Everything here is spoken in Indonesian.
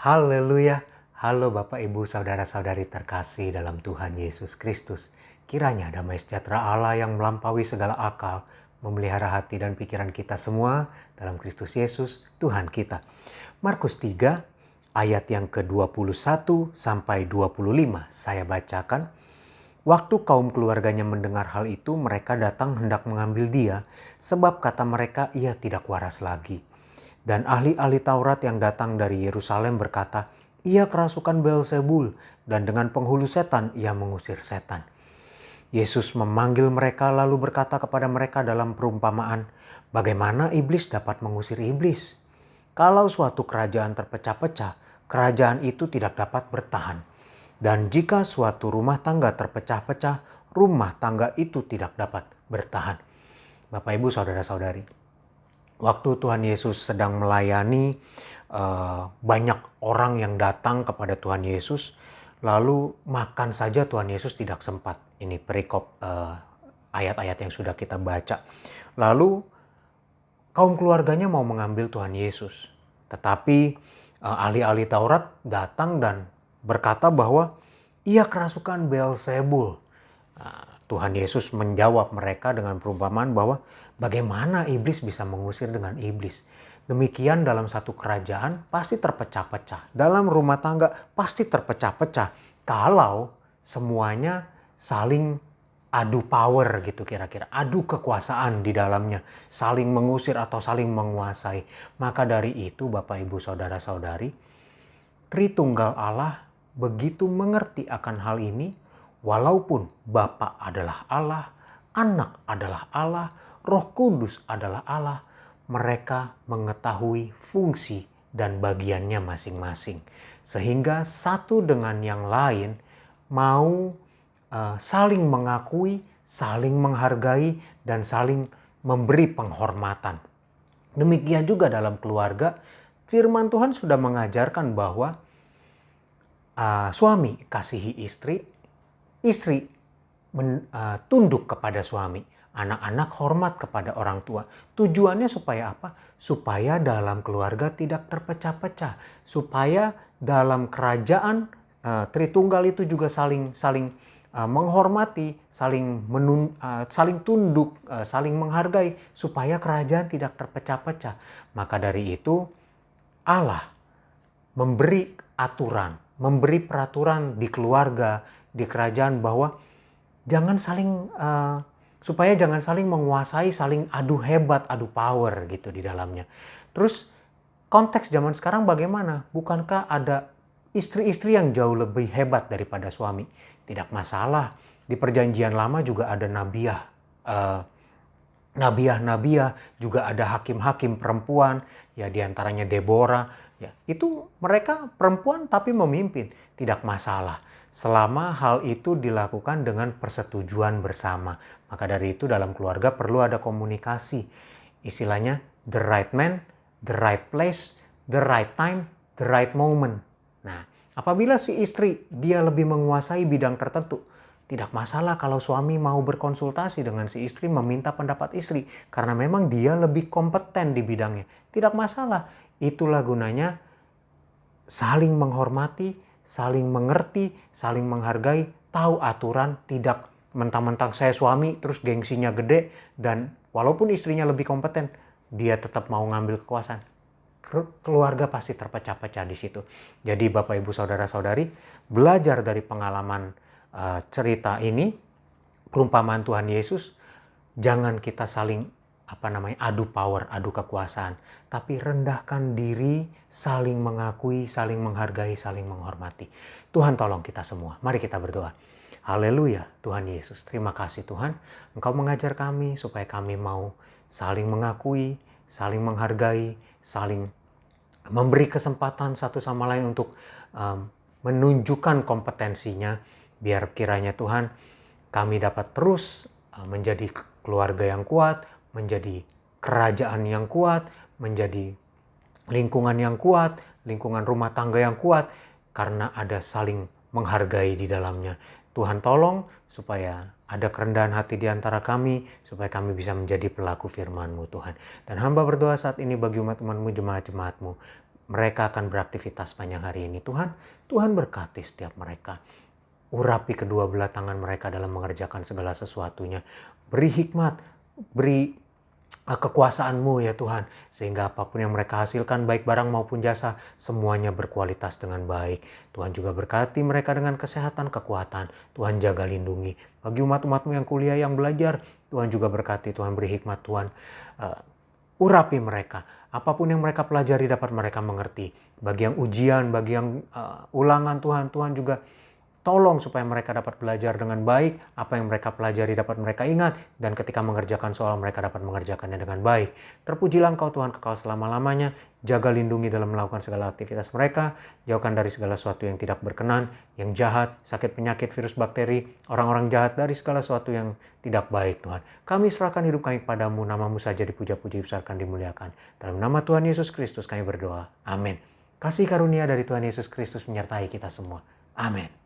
Haleluya. Halo Bapak Ibu Saudara-saudari terkasih dalam Tuhan Yesus Kristus. Kiranya damai sejahtera Allah yang melampaui segala akal memelihara hati dan pikiran kita semua dalam Kristus Yesus Tuhan kita. Markus 3 ayat yang ke-21 sampai 25 saya bacakan. Waktu kaum keluarganya mendengar hal itu, mereka datang hendak mengambil dia, sebab kata mereka ia tidak waras lagi. Dan ahli-ahli Taurat yang datang dari Yerusalem berkata, ia kerasukan Beelzebul, dan dengan penghulu setan ia mengusir setan. Yesus memanggil mereka lalu berkata kepada mereka dalam perumpamaan, bagaimana iblis dapat mengusir iblis? Kalau suatu kerajaan terpecah-pecah, kerajaan itu tidak dapat bertahan. Dan jika suatu rumah tangga terpecah-pecah, rumah tangga itu tidak dapat bertahan. Bapak, Ibu, Saudara-saudari, waktu Tuhan Yesus sedang melayani, banyak orang yang datang kepada Tuhan Yesus, lalu makan saja Tuhan Yesus tidak sempat. Ini perikop ayat-ayat yang sudah kita baca. Lalu kaum keluarganya mau mengambil Tuhan Yesus, tetapi ahli-ahli Taurat datang dan berkata bahwa ia kerasukan Beelzebul. Tuhan Yesus menjawab mereka dengan perumpamaan bahwa bagaimana iblis bisa mengusir dengan iblis. Demikian dalam satu kerajaan pasti terpecah-pecah. Dalam rumah tangga pasti terpecah-pecah. Kalau semuanya saling adu power gitu kira-kira. Adu kekuasaan di dalamnya. Saling mengusir atau saling menguasai. Maka dari itu Bapak Ibu Saudara-saudari, Tritunggal Allah begitu mengerti akan hal ini. Walaupun Bapa adalah Allah, Anak adalah Allah, Roh Kudus adalah Allah, mereka mengetahui fungsi dan bagiannya masing-masing. Sehingga satu dengan yang lain mau saling mengakui, saling menghargai, dan saling memberi penghormatan. Demikian juga dalam keluarga, firman Tuhan sudah mengajarkan bahwa suami kasihi istri, istri tunduk kepada suami, anak-anak hormat kepada orang tua. Tujuannya supaya apa? Supaya dalam keluarga tidak terpecah-pecah, supaya dalam kerajaan Tritunggal itu juga saling menghormati, saling tunduk, saling menghargai, supaya kerajaan tidak terpecah-pecah. Maka dari itu Allah memberi aturan, memberi peraturan di keluarga, di kerajaan bahwa supaya jangan saling menguasai, saling adu hebat, adu power gitu di dalamnya. Terus konteks zaman sekarang bagaimana? Bukankah ada istri-istri yang jauh lebih hebat daripada suami? Tidak masalah. Di perjanjian lama juga ada nabiah-nabiah, juga ada hakim-hakim perempuan, ya diantaranya Deborah. Ya, itu mereka perempuan tapi memimpin, tidak masalah. Selama hal itu dilakukan dengan persetujuan bersama. Maka dari itu dalam keluarga perlu ada komunikasi. Istilahnya the right man, the right place, the right time, the right moment. Nah, apabila si istri dia lebih menguasai bidang tertentu, tidak masalah kalau suami mau berkonsultasi dengan si istri, meminta pendapat istri. Karena memang dia lebih kompeten di bidangnya. Tidak masalah. Itulah gunanya saling menghormati, saling mengerti, saling menghargai, tahu aturan, tidak mentang-mentang saya suami terus gengsinya gede dan walaupun istrinya lebih kompeten, dia tetap mau ngambil kekuasaan. Keluarga pasti terpecah-pecah di situ. Jadi Bapak Ibu Saudara-saudari, belajar dari pengalaman cerita ini, perumpamaan Tuhan Yesus, jangan kita saling adu power, adu kekuasaan, tapi rendahkan diri, saling mengakui, saling menghargai, saling menghormati. Tuhan tolong kita semua. Mari kita berdoa. Haleluya, Tuhan Yesus. Terima kasih Tuhan, Engkau mengajar kami supaya kami mau saling mengakui, saling menghargai, saling memberi kesempatan satu sama lain untuk menunjukkan kompetensinya, biar kiranya Tuhan kami dapat terus menjadi keluarga yang kuat, menjadi kerajaan yang kuat, menjadi lingkungan yang kuat, lingkungan rumah tangga yang kuat, karena ada saling menghargai di dalamnya. Tuhan tolong supaya ada kerendahan hati di antara kami, supaya kami bisa menjadi pelaku firman-Mu Tuhan. Dan hamba berdoa saat ini bagi umat-umat-Mu, jemaat-jemaat-Mu, mereka akan beraktivitas panjang hari ini. Tuhan berkati setiap mereka. Urapi kedua belah tangan mereka dalam mengerjakan segala sesuatunya. Beri hikmat, beri kekuasaan-Mu ya Tuhan. Sehingga apapun yang mereka hasilkan, baik barang maupun jasa, semuanya berkualitas dengan baik. Tuhan juga berkati mereka dengan kesehatan, kekuatan. Tuhan jaga lindungi. Bagi umat-umat-Mu yang kuliah, yang belajar, Tuhan juga berkati. Tuhan beri hikmat, Tuhan urapi mereka. Apapun yang mereka pelajari dapat mereka mengerti. Bagi yang ujian, bagi yang ulangan, Tuhan juga tolong supaya mereka dapat belajar dengan baik, apa yang mereka pelajari dapat mereka ingat, dan ketika mengerjakan soal mereka dapat mengerjakannya dengan baik. Terpujilah Engkau Tuhan kekal selama-lamanya, jaga lindungi dalam melakukan segala aktivitas mereka, jauhkan dari segala sesuatu yang tidak berkenan, yang jahat, sakit penyakit, virus bakteri, orang-orang jahat, dari segala sesuatu yang tidak baik Tuhan. Kami serahkan hidup kami padamu, nama-Mu saja dipuja-puji, dibesarkan, dimuliakan. Dalam nama Tuhan Yesus Kristus kami berdoa. Amin. Kasih karunia dari Tuhan Yesus Kristus menyertai kita semua. Amin.